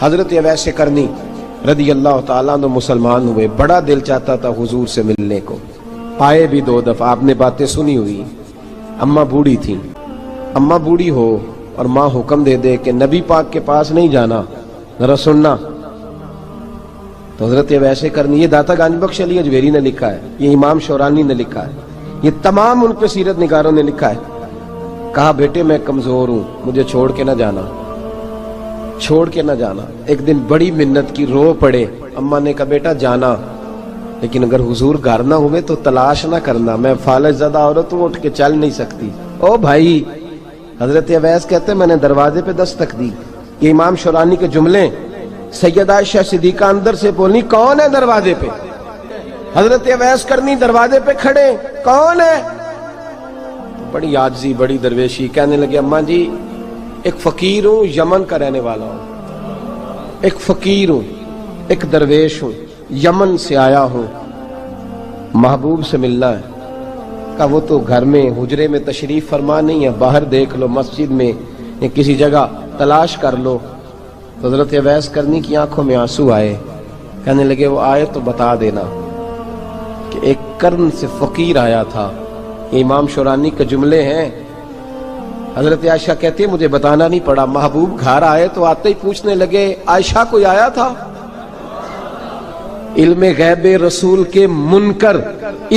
حضرت اویس کرنی رضی اللہ تعالیٰ عنہ مسلمان ہوئے، بڑا دل چاہتا تھا حضور سے ملنے کو، آئے بھی 2 دفعہ، آپ نے باتیں سنی ہوئی۔ اماں بوڑھی تھیں، اماں بوڑھی ہو اور ماں حکم دے دے کہ نبی پاک کے پاس نہیں جانا، ذرا سننا، تو حضرت اویس کرنی، یہ داتا گنج بخش علی اجویری نے لکھا ہے، یہ امام شورانی نے لکھا ہے، یہ تمام ان پہ سیرت نگاروں نے لکھا ہے، کہا بیٹے میں کمزور ہوں، مجھے چھوڑ کے نہ جانا، چھوڑ کے نہ جانا۔ ایک دن بڑی منت کی، رو پڑے، اماں نے کہا بیٹا جانا، لیکن اگر حضور گھر نہ ہوئے تو تلاش نہ کرنا، میں فالج زدہ عورت ہوں، اٹھ کے چل نہیں سکتی۔ او بھائی، حضرت اویس کہتے میں نے دروازے پہ دستک دی، یہ امام شورانی کے جملے، سیدہ عائشہ صدیقہ اندر سے بولی کون ہے دروازے پہ؟ حضرت اویس کرنی دروازے پہ کھڑے، کون ہے؟ بڑی عاجزی، بڑی درویشی، کہنے لگے اماں جی ایک فقیر ہوں، یمن کا رہنے والا ہوں، ایک فقیر ہوں، ایک درویش ہوں، یمن سے آیا ہوں، محبوب سے ملنا ہے۔ کہا وہ تو گھر میں حجرے میں تشریف فرما نہیں ہے، باہر دیکھ لو، مسجد میں یا کسی جگہ تلاش کر لو۔ تو حضرت اویس کرنی کی آنکھوں میں آنسو آئے، کہنے لگے وہ آئے تو بتا دینا کہ ایک قرن سے فقیر آیا تھا۔ یہ امام شورانی کے جملے ہیں۔ حضرت عائشہ کہتی ہے مجھے بتانا نہیں پڑا، محبوب گھر آئے تو آتے ہی پوچھنے لگے عائشہ کوئی آیا تھا؟ علم غیب رسول کے منکر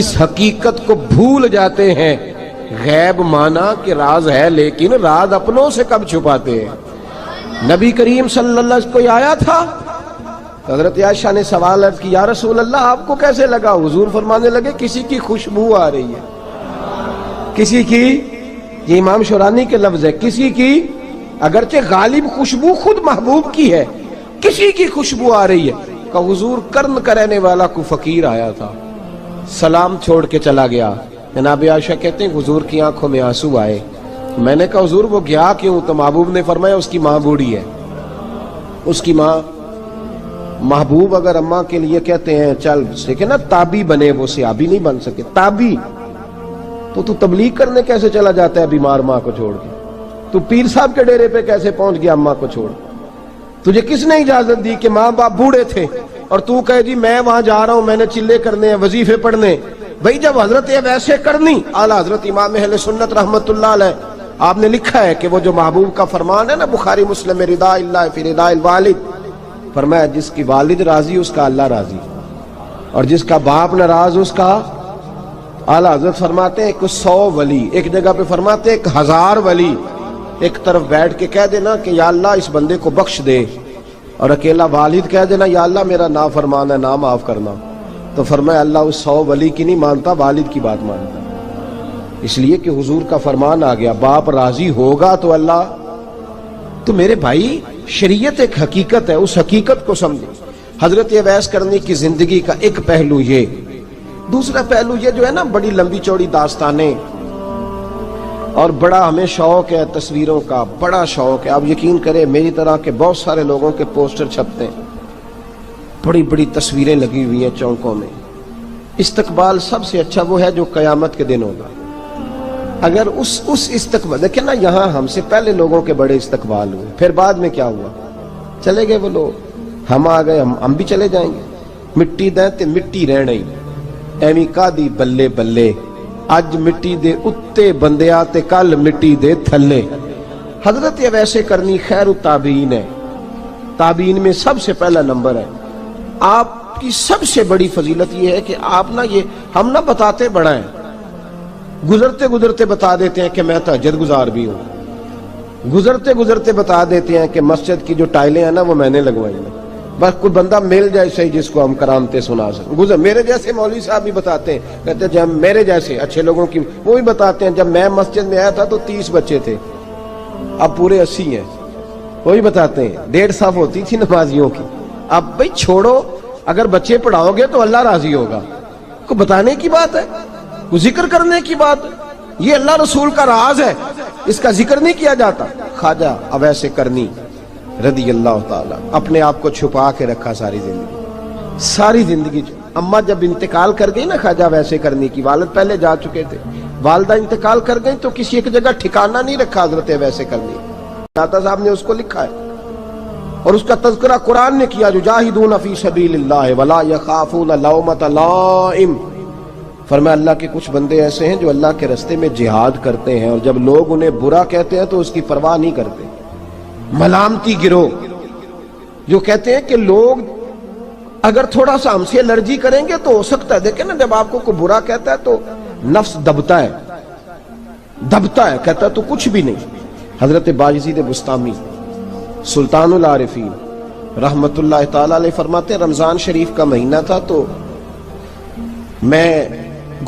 اس حقیقت کو بھول جاتے ہیں، غیب مانا کہ راز ہے لیکن راز اپنوں سے کب چھپاتے ہیں۔ نبی کریم صلی اللہ علیہ وسلم کوئی آیا تھا؟ حضرت عائشہ نے سوال عرض کی یا رسول اللہ آپ کو کیسے لگا؟ حضور فرمانے لگے کسی کی خوشبو آ رہی ہے، کسی کی، یہ امام شورانی کے لفظ ہے، کسی کی، اگرچہ غالب خوشبو خود محبوب کی ہے، کسی کی خوشبو آ رہی ہے۔ کہ حضور قرن کا رہنے والا کو فقیر آیا تھا، سلام چھوڑ کے چلا گیا۔ جناب عائشہ کہتے ہیں حضور کی آنکھوں میں آنسو آئے۔ میں نے کہا حضور وہ گیا کیوں؟ تو محبوب نے فرمایا اس کی ماں بوڑھی ہے، اس کی ماں۔ محبوب اگر اماں کے لیے کہتے ہیں چل دیکھیں نا تابی بنے، وہ صحابی نہیں بن سکے، تابی، تو تبلیغ کرنے کیسے چلا جاتا ہے بیمار ماں کو چھوڑ کے؟ تو پیر صاحب کے ڈیرے پہ کیسے پہنچ گیا اماں کو چھوڑ؟ تجھے کس نے اجازت دی کہ ماں باپ بوڑھے تھے اور تو کہے جی میں وہاں جا رہا ہوں، میں نے چلے کرنے ہیں، وظیفے پڑھنے؟ بھئی جب حضرت اویس کرنی اعلیٰ حضرت امام اہل سنت رحمت اللہ علیہ، آپ نے لکھا ہے کہ وہ جو محبوب کا فرمان ہے نا بخاری مسلم میں، رضا اللہ فی رضا الوالد، فرمایا جس کی والد راضی اس کا اللہ راضی، اور جس کا باپ ناراض اس کا اعلیٰ حضرت فرماتے ہیں 100 ولی، ایک جگہ پہ فرماتے ہیں 1000 ولی ایک طرف بیٹھ کے کہہ دینا کہ یا اللہ اس بندے کو بخش دے، اور اکیلا والد کہہ دینا یا اللہ میرا نافرمان ہے نہ معاف کرنا، تو فرمایا اللہ اس 100 ولی کی نہیں مانتا، والد کی بات مانتا، اس لیے کہ حضور کا فرمان آ گیا باپ راضی ہوگا تو اللہ۔ تو میرے بھائی شریعت ایک حقیقت ہے، اس حقیقت کو سمجھیں۔ حضرت اویس کرنی کی زندگی کا ایک پہلو یہ، دوسرا پہلو یہ جو ہے نا بڑی لمبی چوڑی داستانیں، اور بڑا ہمیں شوق ہے تصویروں کا، بڑا شوق ہے۔ آپ یقین کریں میری طرح کے بہت سارے لوگوں کے پوسٹر چھپتے ہیں، بڑی بڑی تصویریں لگی ہوئی ہیں چوکوں میں۔ استقبال سب سے اچھا وہ ہے جو قیامت کے دن ہوگا۔ اگر اس استقبال دیکھیں نا، یہاں ہم سے پہلے لوگوں کے بڑے استقبال ہوئے، پھر بعد میں کیا ہوا؟ چلے گئے وہ لوگ، ہم آ گئے، ہم بھی چلے جائیں گے۔ مٹی دیں تے مٹی رہنا ہی، ایویں کا دی بلے بلے، اج مٹی دے اتے بندیا تے کل مٹی دے تھلے۔ حضرت اویس کرنی خیر التابعین ہے، تابعین میں سب سے پہلا نمبر ہے۔ آپ کی سب سے بڑی فضیلت یہ ہے کہ آپ نا، یہ ہم نہ بتاتے بڑا ہیں، گزرتے گزرتے بتا دیتے ہیں کہ میں تہجد گزار بھی ہوں، گزرتے گزرتے بتا دیتے ہیں کہ مسجد کی جو ٹائلیں ہیں نا وہ میں نے لگوائی ہیں، بس کوئی بندہ مل جائے صحیح جس کو ہم کرامتیں سنا سکیں۔ میرے جیسے مولوی صاحب بھی بتاتے ہیں، کہتے ہیں جب میرے جیسے اچھے لوگوں کی، وہ بھی بتاتے ہیں جب میں مسجد میں آیا تھا تو 30 بچے تھے، اب پورے 80 ہیں، وہ بھی بتاتے ہیں 1.5 صف ہوتی تھی نمازیوں کی، اب بھائی چھوڑو، اگر بچے پڑھاؤ گے تو اللہ راضی ہوگا، کو بتانے کی بات ہے، وہ ذکر کرنے کی بات ہے، یہ اللہ رسول کا راز ہے، اس کا ذکر نہیں کیا جاتا۔ خواجہ اویس کرنی رضی اللہ تعالیٰ اپنے آپ کو چھپا کے رکھا ساری زندگی، ساری زندگی۔ اماں جب انتقال کر گئی نا خواجہ اویس کرنی کی، والد پہلے جا چکے تھے، والدہ انتقال کر گئی تو کسی ایک جگہ ٹھکانہ نہیں رکھا حضرت اویس کرنی، داتا صاحب نے اس کو لکھا ہے، اور اس کا تذکرہ قرآن نے کیا، یجاہدون فی سبیل اللہ ولا یخافون لومۃ لائم۔ فرمایا اللہ کے کچھ بندے ایسے ہیں جو اللہ کے راستے میں جہاد کرتے ہیں اور جب لوگ انہیں برا کہتے ہیں تو اس کی پرواہ نہیں کرتے۔ ملامتی گروہ جو کہتے ہیں کہ لوگ اگر تھوڑا سا ہم سے الرجی کریں گے تو ہو سکتا ہے، دیکھیں نا جب آپ کو کوئی برا کہتا ہے تو نفس دبتا ہے، کہتا ہے تو کچھ بھی نہیں۔ حضرت بایزید بسطامی سلطان العارفین رحمت اللہ تعالی علیہ فرماتے ہیں رمضان شریف کا مہینہ تھا تو میں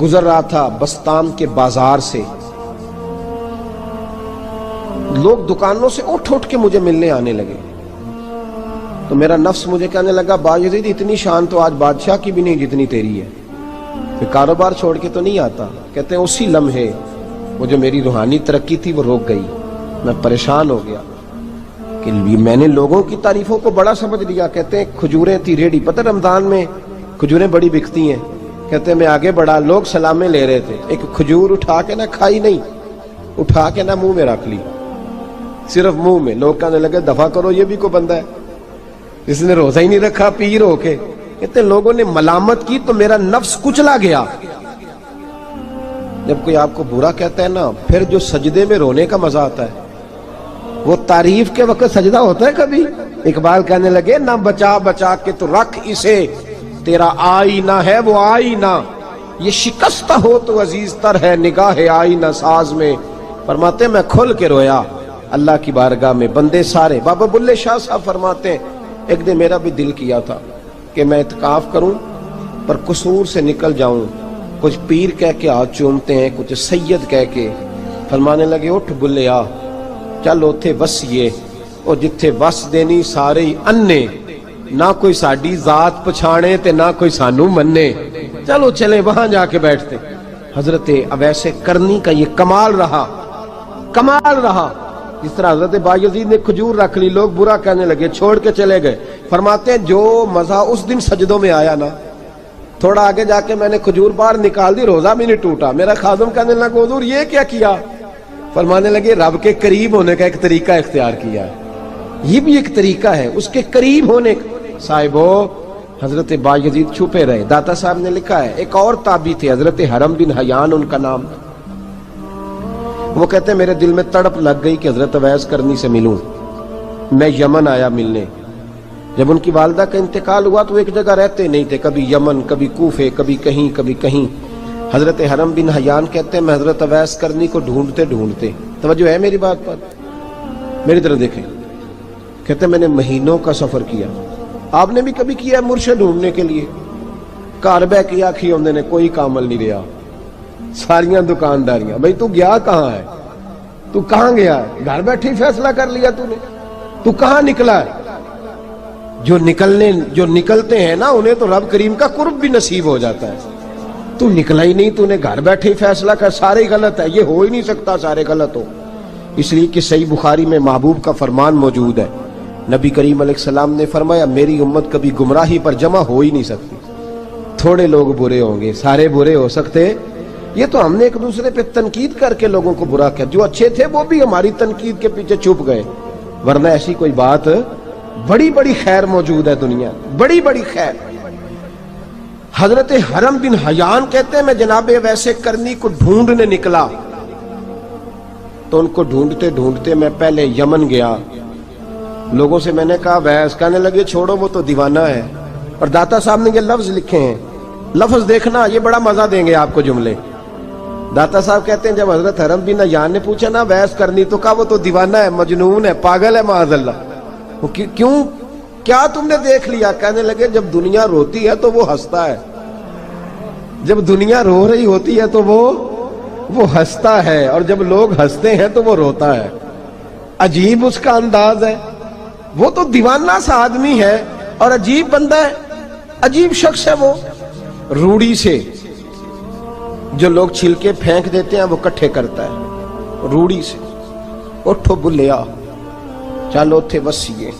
گزر رہا تھا بستام کے بازار سے، لوگ دکانوں سے اٹھ کے مجھے ملنے آنے لگے تو میرا نفس مجھے کہنے لگا بایزید اتنی شان تو آج بادشاہ کی بھی نہیں جتنی تیری ہے، پھر کاروبار چھوڑ کے تو نہیں آتا۔ کہتے ہیں اسی لمحے وہ جو میری روحانی ترقی تھی وہ رک گئی، میں پریشان ہو گیا کہ میں نے لوگوں کی تعریفوں کو بڑا سمجھ لیا۔ کہتے ہیں کھجوریں تھی ریڈی، پتہ رمضان میں کھجوریں بڑی بکتی ہیں، کہتے ہیں میں آگے بڑھا، لوگ سلامیں لے رہے تھے، ایک کھجور اٹھا کے نہ کھائی نہیں، اٹھا کے نہ منہ میں رکھ لی، صرف منہ میں۔ لوگ کہنے لگے دفع کرو، یہ بھی کوئی بندہ ہے جس نے روزہ ہی نہیں رکھا پیر ہو کے۔ کہتے ہیں لوگوں نے ملامت کی تو میرا نفس کچلا گیا۔ جب کوئی آپ کو برا کہتا ہے نا، پھر جو سجدے میں رونے کا مزہ آتا ہے، وہ تعریف کے وقت سجدہ ہوتا ہے کبھی؟ اقبال کہنے لگے نہ بچا بچا کے تو رکھ اسے، تیرا آئینہ ہے وہ آئینہ، یہ شکستہ ہو تو عزیز تر ہے نگاہ آئینہ ساز میں۔ فرماتے میں کھل کے رویا اللہ کی بارگاہ میں، بندے سارے۔ بابا بلے شاہ صاحب فرماتے ہیں ایک دن میرا بھی دل کیا تھا کہ میں اعتکاف کروں پر قصور سے نکل جاؤں، کچھ پیر کہہ کے ہاتھ چومتے ہیں، کچھ سید کہہ کے۔ فرمانے لگے اٹھ بلے آ، چل اوتھے وسیے اور جتھے وس دینی سارے ہی انے، نہ کوئی ساڈی ذات پچھانے تے نہ کوئی سانو مننے، چلو چلے وہاں جا کے بیٹھتے۔ حضرت اویس کرنی کا یہ کمال رہا، جس طرح حضرت بایزید نے کھجور رکھ لی، لوگ برا کہنے لگے، چھوڑ کے چلے گئے۔ فرماتے ہیں جو مزہ اس دن سجدوں میں آیا نا، تھوڑا آگے جا کے میں نے کھجور باہر نکال دی، روزہ بھی نہیں ٹوٹا۔ میرا خادم کہنے لگا حضور یہ کیا کیا؟ فرمانے لگے رب کے قریب ہونے کا ایک طریقہ اختیار کیا ہے، یہ بھی ایک طریقہ ہے اس کے قریب ہونے کا۔ صاحبو حضرت بایزید چھپے رہے۔ داتا صاحب نے لکھا ہے ایک اور تابعی تھے حضرت حرم بن حیان ان کا نام، وہ کہتے ہیں میرے دل میں تڑپ لگ گئی کہ حضرت اویس کرنی سے ملوں۔ میں یمن آیا ملنے، جب ان کی والدہ کا انتقال ہوا تو ایک جگہ رہتے نہیں تھے، کبھی یمن، کبھی کوفے، کبھی کہیں۔ حضرت حرم بن حیان کہتے ہیں میں حضرت اویس کرنی کو ڈھونڈتے، توجہ ہے میری بات پر، میری طرف دیکھیں، کہتے ہیں میں نے مہینوں کا سفر کیا۔ آپ نے بھی کبھی کیا ہے مرشد ڈھونڈنے کے لیے؟ گھر بہ کے آکھی ہوندے نے کوئی کامل نہیں رہا، ساریاں دکانداریاں۔ بھئی تو گیا کہاں ہے؟ تو کہاں گیا ہے؟ گھر بیٹھے ہی فیصلہ کر لیا تو نے؟ تو کہاں نکلا ہے؟ جو نکلتے ہیں نا انہیں تو رب کریم کا قرب بھی نصیب ہو جاتا ہے۔ تو نکلا ہی نہیں، تو نے گھر بیٹھے ہی فیصلہ کر، سارے غلط ہے، یہ ہو ہی نہیں سکتا سارے غلط ہو۔ اس لیے کہ صحیح بخاری میں محبوب کا فرمان موجود ہے، نبی کریم علیہ السلام نے فرمایا میری امت کبھی گمراہی پر جمع ہو ہی نہیں سکتی، تھوڑے لوگ برے ہوں گے، سارے برے ہو سکتے۔ یہ تو ہم نے ایک دوسرے پہ تنقید کر کے لوگوں کو برا کیا، جو اچھے تھے وہ بھی ہماری تنقید کے پیچھے چھپ گئے، ورنہ ایسی کوئی بات، بڑی خیر موجود ہے دنیا، بڑی خیر۔ حضرت حرم بن حیان کہتے ہیں میں جناب اویس کرنی کو ڈھونڈنے نکلا تو ان کو ڈھونڈتے میں پہلے یمن گیا، لوگوں سے میں نے کہا اویس، کہنے لگے چھوڑو وہ تو دیوانہ ہے۔ اور داتا صاحب نے یہ لفظ لکھے ہیں، لفظ دیکھنا یہ بڑا مزہ دیں گے آپ کو جملے۔ داتا صاحب کہتے ہیں جب حضرت حرم بن حیان نے پوچھا نا اویس کرنی، تو کہا وہ تو دیوانہ ہے، مجنون ہے، پاگل ہے معاذ اللہ۔ کیوں؟ کیا تم نے دیکھ لیا؟ کہنے لگے جب دنیا روتی ہے تو وہ ہنستا ہے، جب دنیا رو رہی ہوتی ہے تو وہ ہنستا ہے، اور جب لوگ ہنستے ہیں تو وہ روتا ہے۔ عجیب اس کا انداز ہے، وہ تو دیوانہ سا آدمی ہے اور عجیب بندہ ہے، عجیب شخص ہے وہ۔ روڑی سے جو لوگ چھلکے پھینک دیتے ہیں وہ کٹھے کرتا ہے، روڑی سے۔ اٹھو بلیا چلو اوتھے وسیے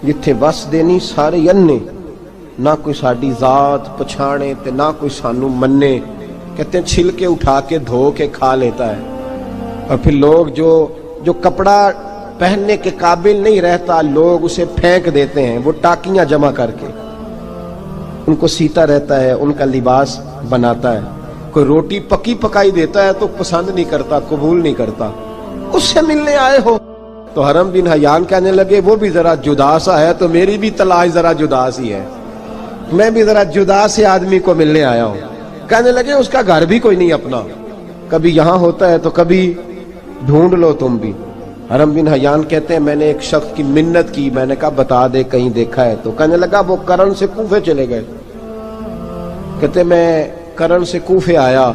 جتھے وس دینی سارے انے، نہ کوئی ساڈی ذات پچھانے تے نہ کوئی سانو مننے۔ کہتے ہیں چھلکے اٹھا کے دھو کے کھا لیتا ہے، اور پھر لوگ جو کپڑا پہننے کے قابل نہیں رہتا، لوگ اسے پھینک دیتے ہیں، وہ ٹاکیاں جمع کر کے ان کو سیتا رہتا ہے، ان کا لباس بناتا ہے۔ کوئی روٹی پکی پکائی دیتا ہے تو پسند نہیں کرتا، قبول نہیں کرتا، اس سے ملنے آئے ہو؟ تو حرم بن حیان کہنے لگے وہ بھی ذرا جدا سا ہے تو میری بھی تلاش ذرا جدا سی ہے، میں بھی ذرا جدا سے آدمی کو ملنے آیا ہوں۔ کہنے لگے اس کا گھر بھی کوئی نہیں اپنا، کبھی یہاں ہوتا ہے تو کبھی ڈھونڈ لو تم بھی۔ حرم بن حیان کہتے ہیں میں نے ایک شخص کی منت کی، میں نے کہا بتا دے کہیں دیکھا ہے تو؟ کہنے لگا وہ کرن سے کوفے چلے گئے۔ کہتے میں کرن سے کوفے آیا،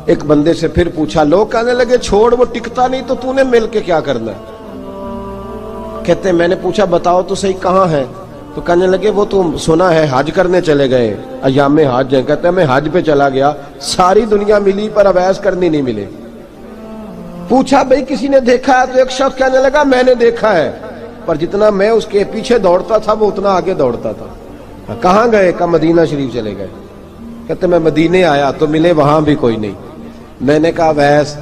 ایک بندے سے پھر پوچھا، لوگ کہنے لگے چھوڑ وہ ٹکتا نہیں تو نے مل کے کیا کرنا ہے؟ کہتے میں نے پوچھا بتاؤ تو صحیح کہاں ہے؟ تو کہنے لگے وہ تو سنا ہے حج کرنے چلے گئے، ایام حج ہیں۔ کہتے میں حج پہ چلا گیا، ساری دنیا ملی پر اویس کرنی نہیں ملے۔ پوچھا بھئی کسی نے دیکھا ہے؟ تو ایک شخص کہنے لگا میں نے دیکھا ہے، پر جتنا میں اس کے پیچھے دوڑتا تھا وہ اتنا آگے دوڑتا تھا۔ کہاں گئے؟ کہ مدینہ شریف چلے گئے۔ کہتے میں مدینے آیا تو ملے وہاں بھی کوئی نہیں۔ میں نے کہا ویس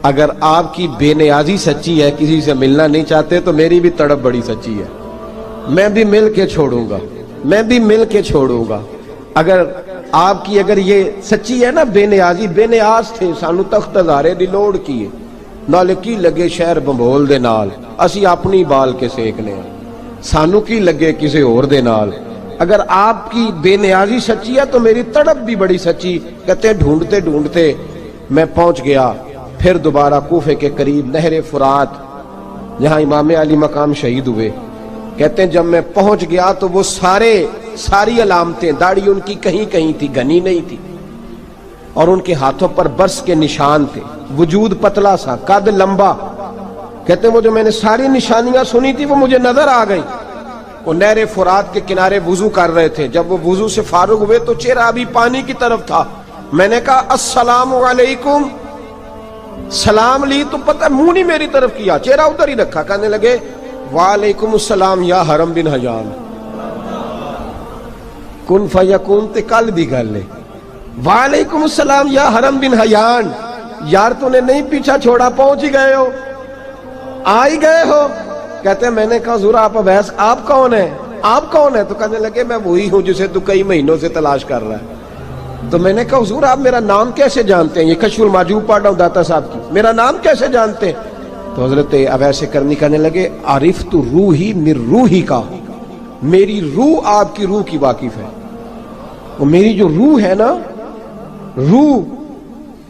اگر آپ کی بے نیازی سچی ہے، کسی سے ملنا نہیں چاہتے، تو میری بھی تڑپ بڑی سچی ہے، میں بھی مل کے چھوڑوں گا، میں بھی مل کے چھوڑوں گا۔ اگر آپ کی اگر یہ سچی ہے نا بے نیازی، بے نیاز تھے، سانو تخت ہزارے دی لوڑ کی نال کی لگے شہر بمبول دے نال، اسی اپنی بال کے سیکنے سانو کی لگے کسی اور دے نال۔ اگر آپ کی بے نیازی سچی ہے تو میری تڑپ بھی بڑی سچی۔ کہتے ہیں ڈھونڈتے ڈھونڈتے میں پہنچ گیا، پھر دوبارہ کوفے کے قریب نہر فرات جہاں امام علی مقام شہید ہوئے۔ کہتے ہیں جب میں پہنچ گیا تو وہ ساری علامتیں، داڑھی ان کی کہیں کہیں تھی، گھنی نہیں تھی، اور ان کے ہاتھوں پر برس کے نشان تھے، وجود پتلا سا، قد لمبا۔ کہتے ہیں وہ جو میں نے ساری نشانیاں سنی تھی وہ مجھے نظر آ گئی۔ وہ نہر فرات کے کنارے وضو کر رہے تھے، جب وہ وضو سے فارغ ہوئے تو چہرہ ابھی پانی کی طرف تھا۔ میں نے کہا السلام علیکم، سلام لی تو پتہ منہ نہیں میری طرف کیا، چہرہ ادھر ہی رکھا۔ کہنے لگے وعلیکم السلام یا حرم بن حیان، کن فیکون تے کل دی گل ہے۔ وعلیکم السلام یا حرم بن حیان، یار تو نے نہیں پیچھا چھوڑا، پہنچ ہی گئے ہو، آ ہی گئے ہو۔ کہتے ہیں میں نے کہا حضور آپ اویس، آپ کون ہیں؟ آپ کون ہیں؟ تو کہنے لگے میں وہی ہوں جسے تو کئی مہینوں سے تلاش کر رہا ہے۔ تو میں نے کہا حضور آپ میرا نام کیسے جانتے ہیں؟ یہ کشف المحجوب پڑھ رہا ہوں داتا صاحب کی، میرا نام کیسے جانتے ہیں؟ تو حضرت اویس کرنی کہنے لگے عرفت روحی من روحی کا، میری روح آپ کی روح کی واقف ہے۔ وہ میری جو روح ہے نا، روح۔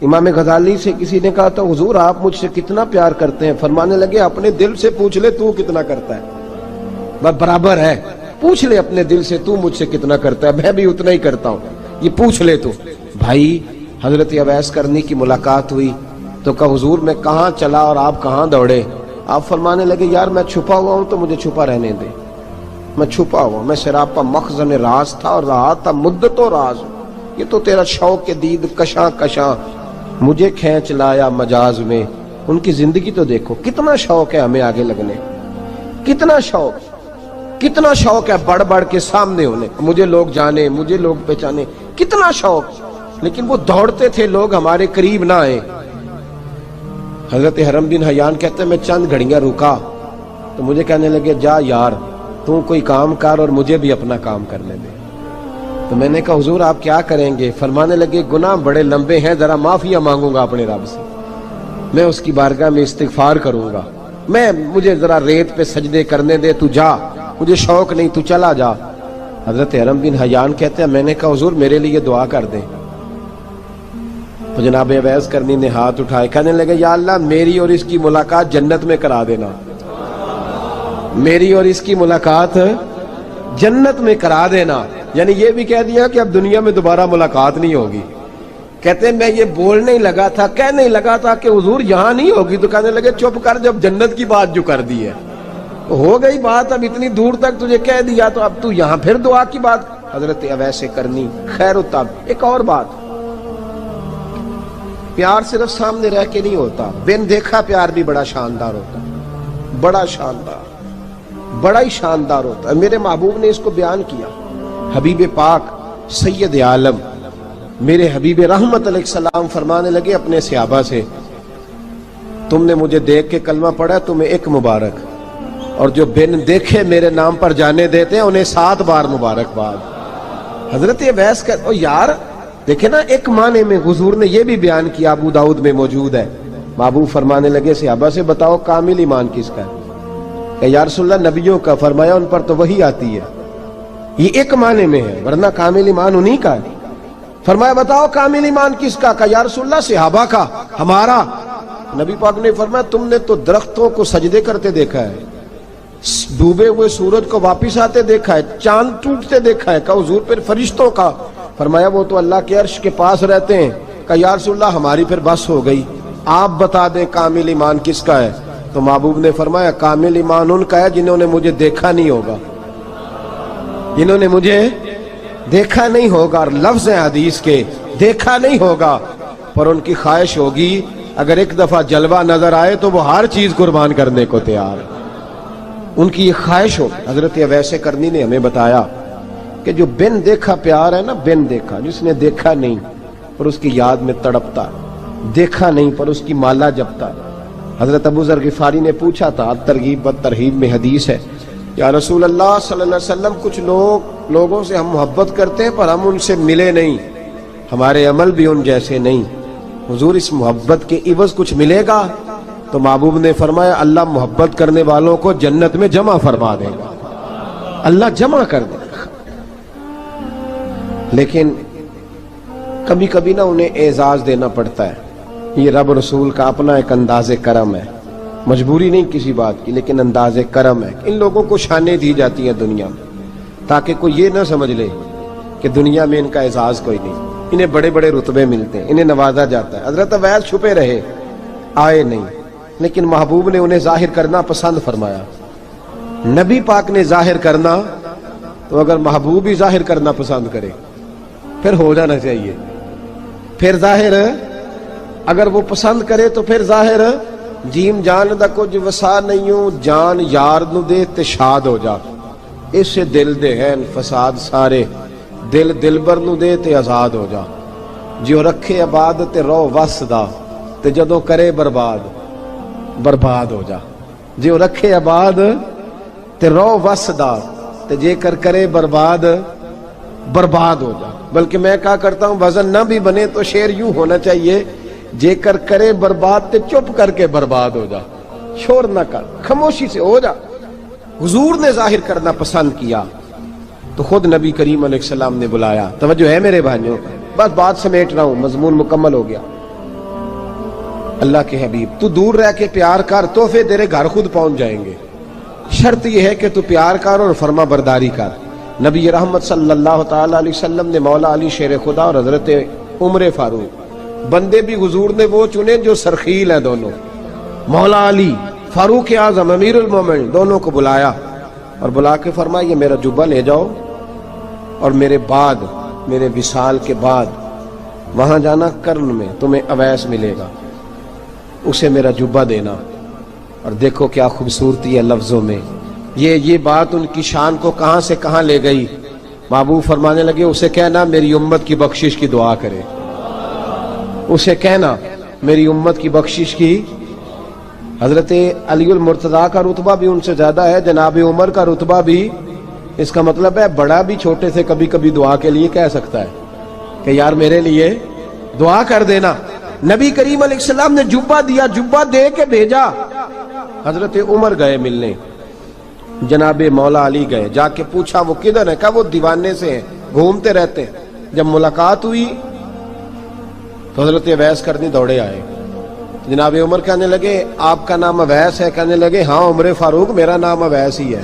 امام غزالی سے کسی نے کہا تو حضور آپ مجھ سے کتنا پیار کرتے ہیں؟ فرمانے لگے اپنے دل سے پوچھ لے تو کتنا کرتا ہے، بس برابر ہے، پوچھ لے اپنے دل سے تو مجھ سے کتنا کرتا ہے، میں بھی اتنا ہی کرتا ہوں، یہ پوچھ لے تو۔ بھائی حضرت اویس کرنی کی ملاقات ہوئی تو کہا حضور میں کہاں چلا اور آپ کہاں دوڑے؟ آپ فرمانے لگے یار میں چھپا ہوا ہوں تو مجھے چھپا رہنے دے، میں چھپا ہوا، میں سراپا مخزن راز تھا اور رہا تھا مدت و راز۔ یہ تو تیرا شوق کے دید کشاں کشاں مجھے کھینچ لایا مجاز میں۔ ان کی زندگی تو دیکھو، کتنا شوق ہے ہمیں آگے لگنے، کتنا شوق ہے بڑھ بڑھ کے سامنے ہونے، مجھے لوگ جانے، مجھے لوگ پہچانے، کتنا شوق، لیکن وہ دوڑتے تھے لوگ ہمارے قریب نہ آئے۔ حضرت حرم بن حیان کہتے ہیں میں چند گھڑیاں رکا تو مجھے کہنے لگے جا یار تو کوئی کام کر اور مجھے بھی اپنا کام کرنے دے۔ تو میں نے کہا حضور آپ کیا کریں گے؟ فرمانے لگے گناہ بڑے لمبے ہیں، ذرا معافیاں مانگوں گا اپنے رب سے، میں اس کی بارگاہ میں استغفار کروں گا، مجھے ذرا ریت پہ سجدے کرنے دے، تو جا، مجھے شوق نہیں، تو چلا جا۔ حضرت حرم بن حیان کہتے ہیں میں نے کہا حضور میرے لیے دعا کر دیں۔ تو جناب اویس کرنی نے ہاتھ اٹھائے، کہنے لگے یا اللہ میری اور اس کی ملاقات جنت میں کرا دینا، میری اور اس کی ملاقات جنت میں کرا دینا۔ یعنی یہ بھی کہہ دیا کہ اب دنیا میں دوبارہ ملاقات نہیں ہوگی۔ کہتے ہیں میں یہ بولنے ہی لگا تھا، کہنے ہی لگا تھا کہ حضور یہاں نہیں ہوگی، تو کہنے لگے چپ کر، جب جنت کی بات جو کر دی ہے ہو گئی بات، اب اتنی دور تک تجھے کہہ دیا تو اب تو یہاں پھر دعا کی بات۔ حضرت اویس کرنی خیر التاب۔ ایک اور بات، پیار صرف سامنے رہ کے نہیں ہوتا، بن دیکھا پیار بھی بڑا شاندار ہوتا، بڑا شاندار، بڑا ہی شاندار ہوتا ہے۔ میرے محبوب نے اس کو بیان کیا، حبیب پاک سید عالم میرے حبیب رحمت علیہ السلام فرمانے لگے اپنے صحابہ سے، تم نے مجھے دیکھ کے کلمہ پڑھا تمہیں ایک مبارک، اور جو بن دیکھے میرے نام پر جانے دیتے ہیں انہیں 7 بار مبارکباد۔ حضرت اویس کا یار دیکھیں نا، ایک معنی میں حضور نے یہ بھی بیان کیا، ابو داؤد میں موجود ہے۔ محبوب فرمانے لگے صحابہ سے بتاؤ کامل ایمان کس کا ہے؟ کہ یا رسول اللہ نبیوں کا۔ فرمایا ان پر تو وہی آتی ہے، یہ ایک معنی میں ہے، ورنہ کامل ایمان انہی کا ہے۔ فرمایا بتاؤ کامل ایمان کس کا؟ کہ یا رسول اللہ صحابہ کا، ہمارا۔ نبی پاک نے فرمایا تم نے تو درختوں کو سجدے کرتے دیکھا ہے، ڈوبے ہوئے سورج کو واپس آتے دیکھا ہے، چاند ٹوٹتے دیکھا ہے۔ کہ حضور پھر فرشتوں کا؟ فرمایا وہ تو اللہ کے عرش کے پاس رہتے ہیں۔ کہ یا رسول اللہ ہماری پھر بس ہو گئی، آپ بتا دیں کامل ایمان کس کا ہے؟ تو محبوب نے فرمایا کامل ایمان ان کا ہے جنہوں نے مجھے دیکھا نہیں ہوگا، جنہوں نے مجھے دیکھا نہیں ہوگا۔ اور لفظ ہیں حدیث کے، دیکھا نہیں ہوگا پر ان کی خواہش ہوگی اگر ایک دفعہ جلوہ نظر آئے تو وہ ہر چیز قربان کرنے کو تیار ہے، ان کی یہ خواہش ہو۔ حضرت اویس کرنی نے ہمیں بتایا کہ جو بن دیکھا پیار ہے نا، بن دیکھا، جس نے دیکھا نہیں پر اس کی یاد میں تڑپتا، دیکھا نہیں پر اس کی مالا جپتا۔ حضرت ابو ذر غفاری نے پوچھا تھا، ترغیب و ترہیب میں حدیث ہے، یا رسول اللہ صلی اللہ علیہ وسلم کچھ لوگوں سے ہم محبت کرتے ہیں پر ہم ان سے ملے نہیں، ہمارے عمل بھی ان جیسے نہیں، حضور اس محبت کے عوض کچھ ملے گا؟ تو محبوب نے فرمایا اللہ محبت کرنے والوں کو جنت میں جمع فرما دے گا، اللہ جمع کر دے گا۔ لیکن کبھی کبھی نا انہیں اعزاز دینا پڑتا ہے، یہ رب رسول کا اپنا ایک انداز کرم ہے، مجبوری نہیں کسی بات کی لیکن انداز کرم ہے۔ ان لوگوں کو شانیں دی جاتی ہیں دنیا میں تاکہ کوئی یہ نہ سمجھ لے کہ دنیا میں ان کا اعزاز کوئی نہیں، انہیں بڑے بڑے رتبے ملتے ہیں، انہیں نوازا جاتا ہے۔ حضرت اویس چھپے رہے، آئے نہیں، لیکن محبوب نے انہیں ظاہر کرنا پسند فرمایا۔ نبی پاک نے ظاہر کرنا تو اگر محبوب ہی ظاہر کرنا پسند کرے پھر ہو جانا چاہیے، پھر ظاہر اگر وہ پسند کرے تو پھر ظاہر جیم جان دا کچھ وسا نہیں ہوں، جان یار نو دے تے شاد ہو جا، اس سے دل دے ہیں فساد سارے، دل دلبر نو دے تے آزاد ہو جا، جو رکھے آباد تے رو وس دا تے جدوں کرے برباد برباد ہو جا، جو رکھے آباد تے رو وس دا تے جے کر کرے برباد برباد ہو جا۔ بلکہ میں کہا کرتا ہوں وزن نہ بھی بنے تو شعر یوں ہونا چاہیے، جے کر کرے برباد تے چپ کر کے برباد ہو جا، شور نہ کر، خاموشی سے ہو جا۔ حضور نے ظاہر کرنا پسند کیا تو خود نبی کریم علیہ السلام نے بلایا۔ توجہ ہے میرے بھائیوں، بس بات سمیٹ رہا ہوں، مضمون مکمل ہو گیا۔ اللہ کے حبیب تو دور رہ کے پیار کر، تحفے تیرے گھر خود پہنچ جائیں گے، شرط یہ ہے کہ تو پیار کر اور فرما برداری کر۔ نبی رحمت صلی اللہ تعالی علیہ وسلم نے مولا علی شیر خدا اور حضرت عمر فاروق، بندے بھی حضور نے وہ چنے جو سرخیل ہیں دونوں، مولا علی فاروق اعظم امیر المومنین، دونوں کو بلایا اور بلا کے فرمایا یہ میرا جبہ لے جاؤ اور میرے بعد، میرے وصال کے بعد وہاں جانا کرن میں تمہیں اویس ملے گا، اسے میرا جبہ دینا۔ اور دیکھو کیا خوبصورتی ہے لفظوں میں، یہ بات ان کی شان کو کہاں سے کہاں لے گئی۔ محبوب فرمانے لگے اسے کہنا میری امت کی بخشش کی دعا کرے، اسے کہنا میری امت کی بخشش کی۔ حضرت علی المرتضیٰ کا رتبہ بھی ان سے زیادہ ہے، جناب عمر کا رتبہ بھی، اس کا مطلب ہے بڑا بھی چھوٹے سے کبھی کبھی دعا کے لیے کہہ سکتا ہے کہ یار میرے لیے دعا کر دینا۔ نبی کریم علیہ السلام نے جبہ دیا، جبہ دے کے بھیجا۔ حضرت عمر گئے ملنے، جناب مولا علی گئے، جا کے پوچھا وہ کدھر ہے؟ کہا وہ دیوانے سے ہیں، گھومتے رہتے ہیں۔ جب ملاقات ہوئی تو حضرت اویس کرنی دوڑے آئے، جناب عمر کہنے لگے آپ کا نام اویس ہے؟ کہنے لگے ہاں عمر فاروق میرا نام اویس ہی ہے۔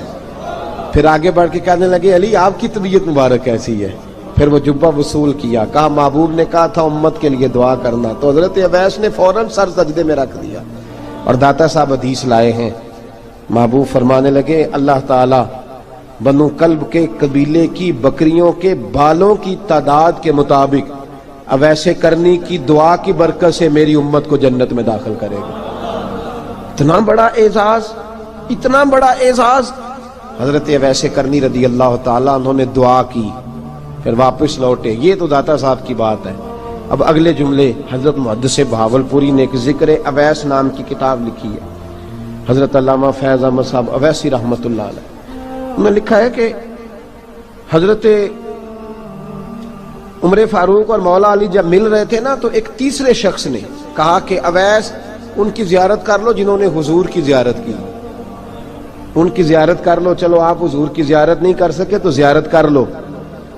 پھر آگے بڑھ کے کہنے لگے علی آپ کی طبیعت مبارک کیسی ہے؟ پھر وہ جبہ وصول کیا، کہا محبوب نے کہا تھا امت کے لیے دعا کرنا، تو حضرت اویس نے فوراً سر سجدے میں رکھ دیا۔ اور داتا صاحب حدیث لائے ہیں، محبوب فرمانے لگے اللہ تعالی بنو کلب کے قبیلے کی بکریوں کے بالوں کی تعداد کے مطابق اویس کرنی کی دعا کی برکت سے میری امت کو جنت میں داخل کرے گا۔ اتنا بڑا اعزاز، اتنا بڑا اعزاز۔ حضرت اویس کرنی رضی اللہ تعالیٰ انہوں نے دعا کی، پھر واپس لوٹے۔ یہ تو داتا صاحب کی بات ہے، اب اگلے جملے حضرت محدث بہاولپوری نے ایک ذکر اویس نام کی کتاب لکھی ہے، حضرت علامہ فیض احمد صاحب اویسی رحمۃ اللہ علیہ، انہوں نے لکھا ہے کہ حضرت عمر فاروق اور مولا علی جب مل رہے تھے نا تو ایک تیسرے شخص نے کہا کہ اویس ان کی زیارت کر لو جنہوں نے حضور کی زیارت کی، ان کی زیارت کر لو، چلو آپ حضور کی زیارت نہیں کر سکے تو زیارت کر لو۔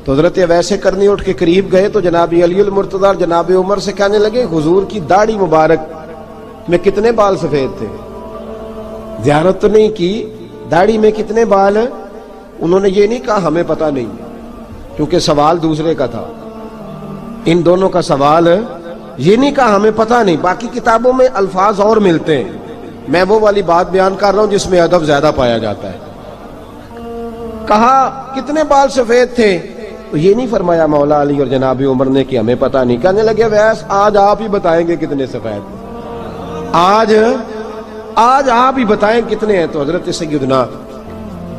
تو حضرت اویس کرنی اٹھ کے قریب گئے تو جناب علی المرتضیٰ اور جناب عمر سے کہنے لگے حضور کی داڑھی مبارک میں کتنے بال سفید تھے؟ زیارت تو نہیں کی، داڑھی میں کتنے بال؟ انہوں نے یہ نہیں کہا ہمیں پتہ نہیں، کیونکہ سوال دوسرے کا تھا، ان دونوں کا سوال یہ نہیں کہا ہمیں پتہ نہیں۔ باقی کتابوں میں الفاظ اور ملتے ہیں، میں وہ والی بات بیان کر رہا ہوں جس میں ادب زیادہ پایا جاتا ہے۔ کہا کتنے بال سفید تھے؟ تو یہ نہیں فرمایا مولا علی اور جناب عمر نے کہ ہمیں پتہ نہیں، کہنے لگے ویس آج آپ ہی بتائیں گے کتنے سفید تھے، آج آپ ہی بتائیں کتنے ہیں۔ تو حضرت سیدنا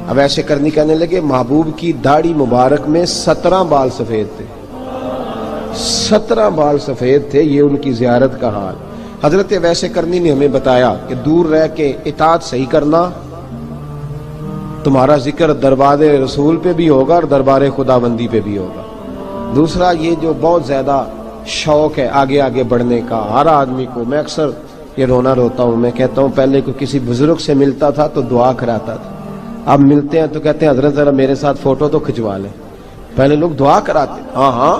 اویس کرنی کہنے لگے محبوب کی داڑھی مبارک میں 17 بال سفید تھے، 17 بال سفید تھے، یہ ان کی زیارت کا حال۔ حضرت اویس کرنی نے ہمیں بتایا کہ دور رہ کے اطاعت صحیح کرنا، تمہارا ذکر دربار رسول پہ بھی ہوگا اور دربار خداوندی پہ بھی ہوگا۔ دوسرا یہ جو بہت زیادہ شوق ہے آگے آگے بڑھنے کا ہر آدمی کو، میں اکثر یہ رونا روتا ہوں، میں کہتا ہوں پہلے کو کسی بزرگ سے ملتا تھا تو دعا کراتا تھا، اب ملتے ہیں تو کہتے ہیں حضرت ذرا میرے ساتھ فوٹو تو کھنچوا لیں۔ پہلے لوگ دعا کراتے، ہاں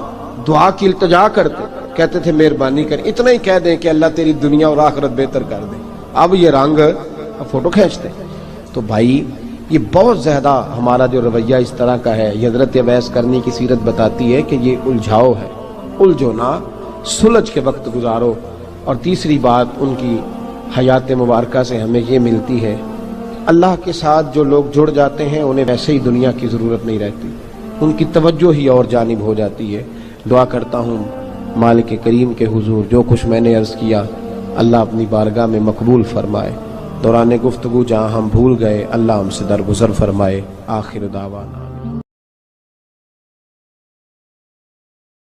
دعا کی التجا کرتے، کہتے تھے مہربانی کر، اتنا ہی کہہ دیں کہ اللہ تیری دنیا اور آخرت بہتر کر دے، اب یہ رنگ اب فوٹو کھینچتے۔ تو بھائی یہ بہت زیادہ ہمارا جو رویہ اس طرح کا ہے، یہ حضرت اویس کرنی کی سیرت بتاتی ہے کہ یہ الجھاؤ ہے، الجھو نہ، سلجھ کے وقت گزارو۔ اور تیسری بات ان کی حیات مبارکہ سے ہمیں یہ ملتی ہے، اللہ کے ساتھ جو لوگ جڑ جاتے ہیں انہیں ویسے ہی دنیا کی ضرورت نہیں رہتی، ان کی توجہ ہی اور جانب ہو جاتی ہے۔ دعا کرتا ہوں مالک کریم کے حضور جو کچھ میں نے عرض کیا اللہ اپنی بارگاہ میں مقبول فرمائے، دوران گفتگو جہاں ہم بھول گئے اللہ ہم سے درگزر فرمائے۔ آخر دعوانا